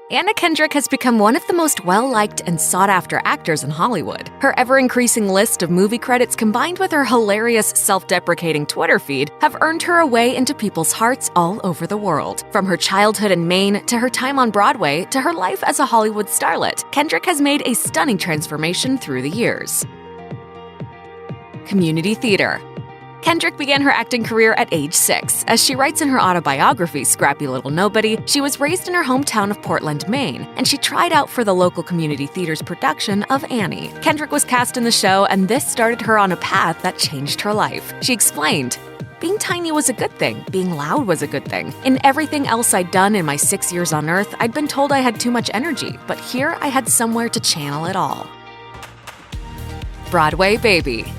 Anna Kendrick has become one of the most well-liked and sought-after actors in Hollywood. Her ever-increasing list of movie credits combined with her hilarious, self-deprecating Twitter feed have earned her a way into people's hearts all over the world. From her childhood in Maine to her time on Broadway to her life as a Hollywood starlet, Kendrick has made a stunning transformation through the years. Community theater. Kendrick began her acting career at age 6. As she writes in her autobiography, Scrappy Little Nobody, she was raised in her hometown of Portland, Maine, and she tried out for the local community theater's production of Annie. Kendrick was cast in the show, and this started her on a path that changed her life. She explained, "Being tiny was a good thing. Being loud was a good thing. In everything else I'd done in my 6 years on Earth, I'd been told I had too much energy, but here I had somewhere to channel it all." Broadway baby.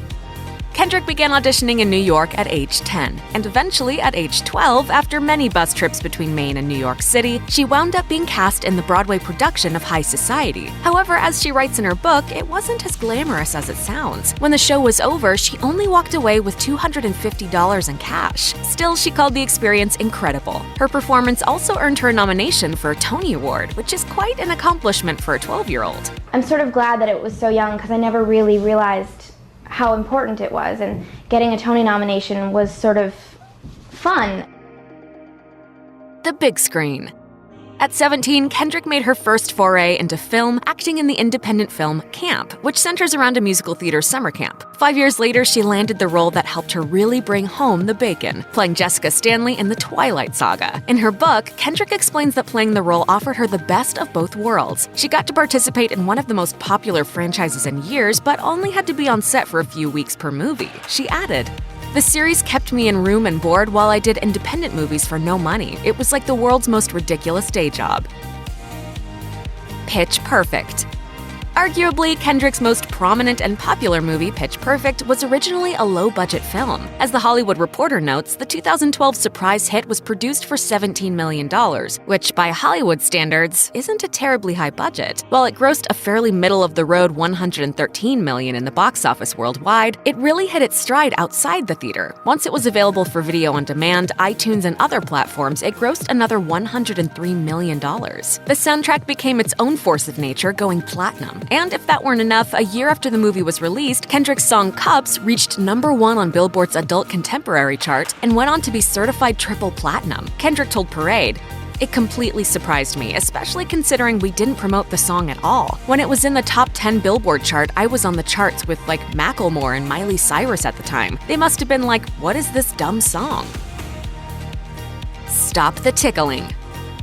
Kendrick began auditioning in New York at age 10, and eventually at age 12, after many bus trips between Maine and New York City, she wound up being cast in the Broadway production of High Society. However, as she writes in her book, it wasn't as glamorous as it sounds. When the show was over, she only walked away with $250 in cash. Still, she called the experience incredible. Her performance also earned her a nomination for a Tony Award, which is quite an accomplishment for a 12-year-old. I'm sort of glad that it was so young because I never really realized how important it was, and getting a Tony nomination was sort of fun. The big screen. At 17, Kendrick made her first foray into film, acting in the independent film Camp, which centers around a musical theater summer camp. 5 years later, she landed the role that helped her really bring home the bacon, playing Jessica Stanley in the Twilight saga. In her book, Kendrick explains that playing the role offered her the best of both worlds. She got to participate in one of the most popular franchises in years, but only had to be on set for a few weeks per movie. She added, "The series kept me in room and board while I did independent movies for no money. It was like the world's most ridiculous day job." Pitch Perfect. Arguably, Kendrick's most prominent and popular movie, Pitch Perfect, was originally a low-budget film. As The Hollywood Reporter notes, the 2012 surprise hit was produced for $17 million, which, by Hollywood standards, isn't a terribly high budget. While it grossed a fairly middle-of-the-road $113 million in the box office worldwide, it really hit its stride outside the theater. Once it was available for video on demand, iTunes, and other platforms, it grossed another $103 million. The soundtrack became its own force of nature, going platinum. And if that weren't enough, a year after the movie was released, Kendrick's song Cups reached #1 on Billboard's Adult Contemporary chart and went on to be certified triple platinum. Kendrick told Parade, "It completely surprised me, especially considering we didn't promote the song at all. When it was in the top 10 Billboard chart, I was on the charts with like Macklemore and Miley Cyrus at the time. They must have been like, what is this dumb song?" Stop the tickling.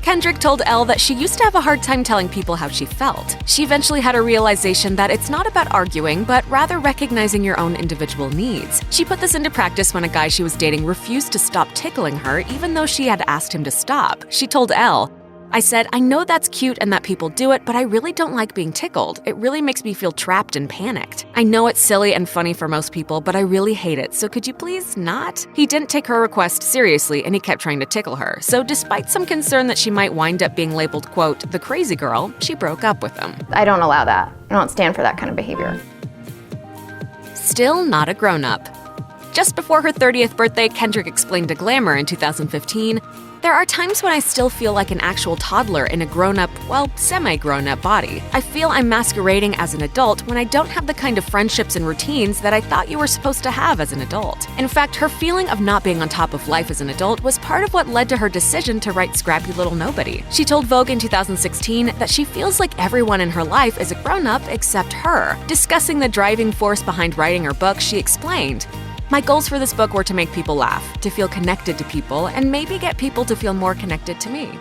Kendrick told Elle that she used to have a hard time telling people how she felt. She eventually had a realization that it's not about arguing, but rather recognizing your own individual needs. She put this into practice when a guy she was dating refused to stop tickling her, even though she had asked him to stop. She told Elle, "I said, I know that's cute and that people do it, but I really don't like being tickled. It really makes me feel trapped and panicked. I know it's silly and funny for most people, but I really hate it, so could you please not?" He didn't take her request seriously, and he kept trying to tickle her. So despite some concern that she might wind up being labeled, quote, the crazy girl, she broke up with him. I don't allow that. I don't stand for that kind of behavior. Still not a grown-up. Just before her 30th birthday, Kendrick explained to Glamour in 2015, "There are times when I still feel like an actual toddler in a grown-up, well, semi-grown-up body. I feel I'm masquerading as an adult when I don't have the kind of friendships and routines that I thought you were supposed to have as an adult." In fact, her feeling of not being on top of life as an adult was part of what led to her decision to write Scrappy Little Nobody. She told Vogue in 2016 that she feels like everyone in her life is a grown-up except her. Discussing the driving force behind writing her book, she explained, "My goals for this book were to make people laugh, to feel connected to people, and maybe get people to feel more connected to me."